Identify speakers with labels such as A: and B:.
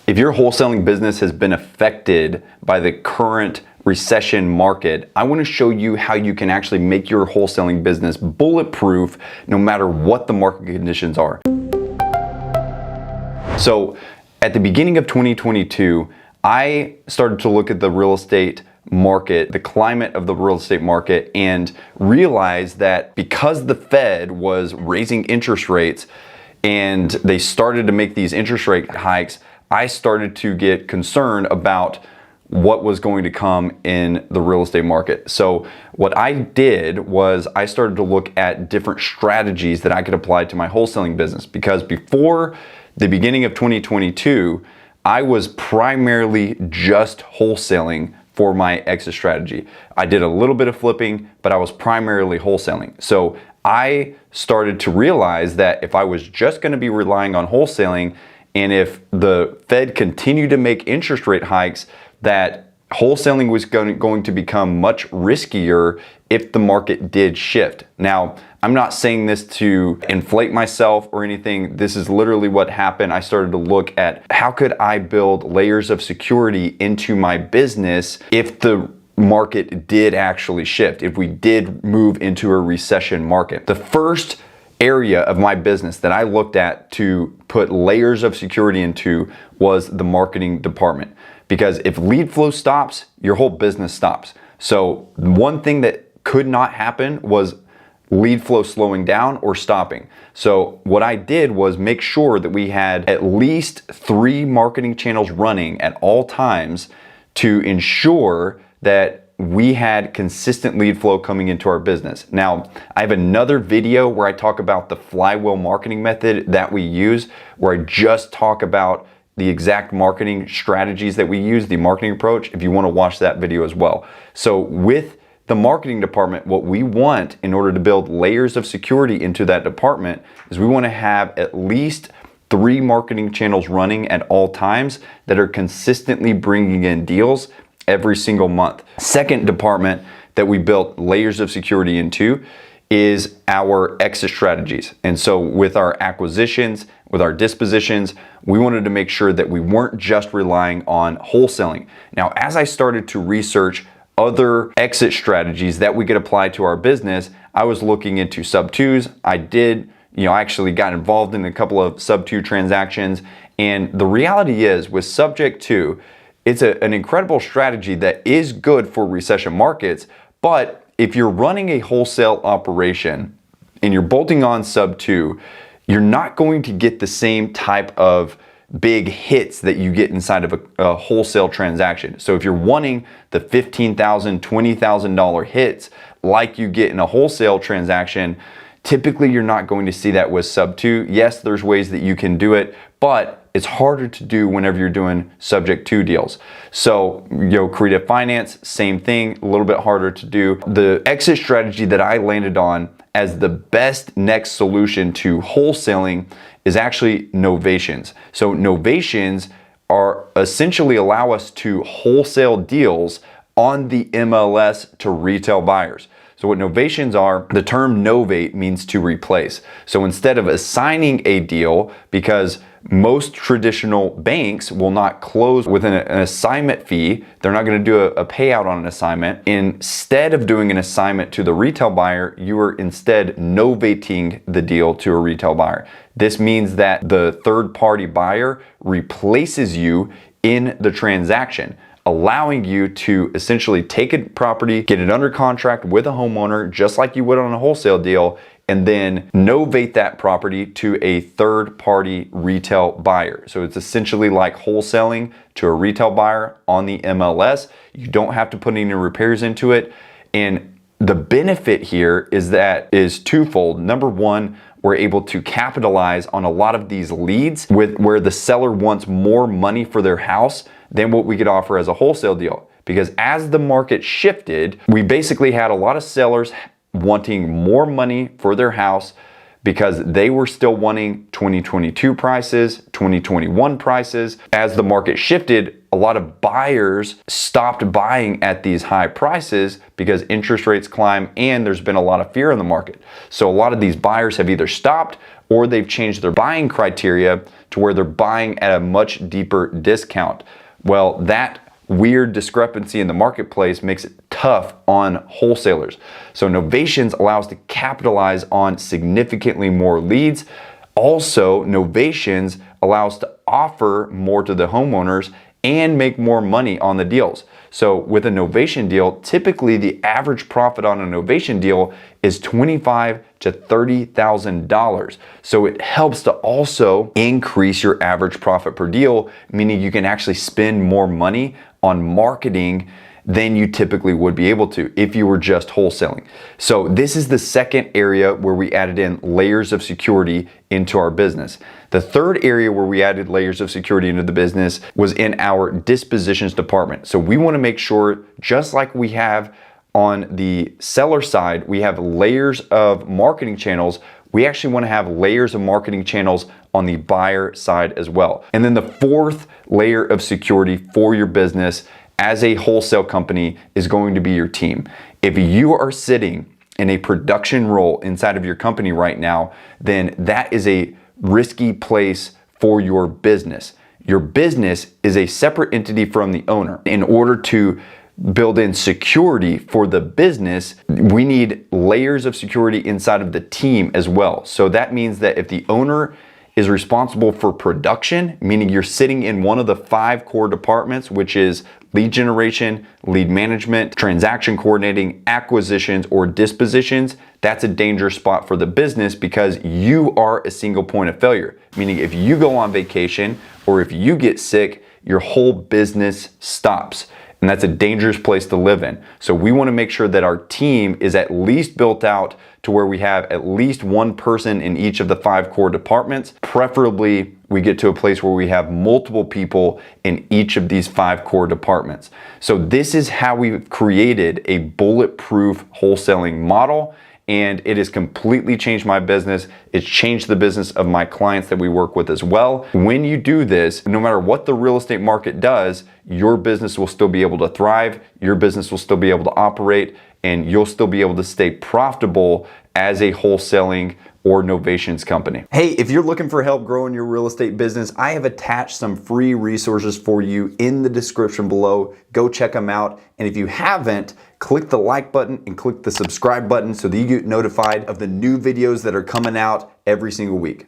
A: If your wholesaling business has been affected by the current recession market, I want to show you how you can actually make your wholesaling business bulletproof no matter what the market conditions are. So at the beginning of 2022, I started to look at the real estate market, the climate of the real estate market, and realized that because the Fed was raising interest rates and they started to make these interest rate hikes, I started to get concerned about what was going to come in the real estate market. So what I did was I started to look at different strategies that I could apply to my wholesaling business, because before the beginning of 2022, I was primarily just wholesaling for my exit strategy. I did a little bit of flipping, but I was primarily wholesaling. So I started to realize that if I was just going to be relying on wholesaling, and if the Fed continued to make interest rate hikes, that wholesaling was going to become much riskier if the market did shift. Now, I'm not saying this to inflate myself or anything. This is literally what happened. I started to look at how could I build layers of security into my business if the market did actually shift, if we did move into a recession market. The first area of my business that I looked at to put layers of security into was the marketing department. Because if lead flow stops, your whole business stops. So one thing that could not happen was lead flow slowing down or stopping. So what I did was make sure that we had at least 3 marketing channels running at all times to ensure that we had consistent lead flow coming into our business. Now, I have another video where I talk about the flywheel marketing method that we use, where I just talk about the exact marketing strategies that we use, the marketing approach, if you want to watch that video as well. So with the marketing department, what we want in order to build layers of security into that department is we want to have at least 3 marketing channels running at all times that are consistently bringing in deals every single month. Second department that we built layers of security into is our exit strategies. And so with our acquisitions, with our dispositions, we wanted to make sure that we weren't just relying on wholesaling. Now, as I started to research other exit strategies that we could apply to our business, I was looking into sub-twos. I actually got involved in a couple of sub-2 transactions. And the reality is, with subject to, it's an incredible strategy that is good for recession markets, but if you're running a wholesale operation and you're bolting on sub-2, you're not going to get the same type of big hits that you get inside of a wholesale transaction. So if you're wanting the $15,000, $20,000 hits like you get in a wholesale transaction, typically you're not going to see that with sub-2. Yes, there's ways that you can do it, but it's harder to do whenever you're doing subject to deals. So, creative finance, same thing, a little bit harder to do. The exit strategy that I landed on as the best next solution to wholesaling is actually novations. So novations are essentially allow us to wholesale deals on the MLS to retail buyers. So what novations are, the term novate means to replace. So instead of assigning a deal, because most traditional banks will not close with an assignment fee, they're not going to do a payout on an assignment. Instead of doing an assignment to the retail buyer, you are instead novating the deal to a retail buyer. This means that the third-party buyer replaces you in the transaction, allowing you to essentially take a property, get it under contract with a homeowner, just like you would on a wholesale deal, and then novate that property to a third-party retail buyer. So it's essentially like wholesaling to a retail buyer on the MLS. You don't have to put any repairs into it. And the benefit here is twofold. Number one, we're able to capitalize on a lot of these leads where the seller wants more money for their house than what we could offer as a wholesale deal. Because as the market shifted, we basically had a lot of sellers wanting more money for their house because they were still wanting 2022 prices, 2021 prices. As the market shifted, a lot of buyers stopped buying at these high prices because interest rates climb and there's been a lot of fear in the market. So a lot of these buyers have either stopped or they've changed their buying criteria to where they're buying at a much deeper discount. Well, that weird discrepancy in the marketplace makes it tough on wholesalers. So Novations allows to capitalize on significantly more leads. Also, Novations allows to offer more to the homeowners and make more money on the deals. So with a Novation deal, typically the average profit on a Novation deal is $25,000 to $30,000. So it helps to also increase your average profit per deal, meaning you can actually spend more money on marketing than you typically would be able to if you were just wholesaling. So this is the second area where we added in layers of security into our business. The third area where we added layers of security into the business was in our Dispositions Department. So we want to make sure, just like we have on the seller side, we have layers of marketing channels, we actually want to have layers of marketing channels on the buyer side as well. And then the fourth layer of security for your business as a wholesale company is going to be your team. If you are sitting in a production role inside of your company right now, then that is a risky place for your business. Your business is a separate entity from the owner. In order to build in security for the business, we need layers of security inside of the team as well. So that means that if the owner is responsible for production, meaning you're sitting in one of the 5 core departments, which is lead generation, lead management, transaction coordinating, acquisitions, or dispositions, that's a dangerous spot for the business because you are a single point of failure. Meaning if you go on vacation or if you get sick, your whole business stops. And that's a dangerous place to live in. So we want to make sure that our team is at least built out to where we have at least one person in each of the 5 core departments. Preferably, we get to a place where we have multiple people in each of these 5 core departments. So this is how we've created a bulletproof wholesaling model. And it has completely changed my business. It's changed the business of my clients that we work with as well. When you do this, no matter what the real estate market does, your business will still be able to thrive, your business will still be able to operate, and you'll still be able to stay profitable as a wholesaling or Novations company. Hey, if you're looking for help growing your real estate business, I have attached some free resources for you in the description below. Go check them out. And if you haven't, click the like button and click the subscribe button so that you get notified of the new videos that are coming out every single week.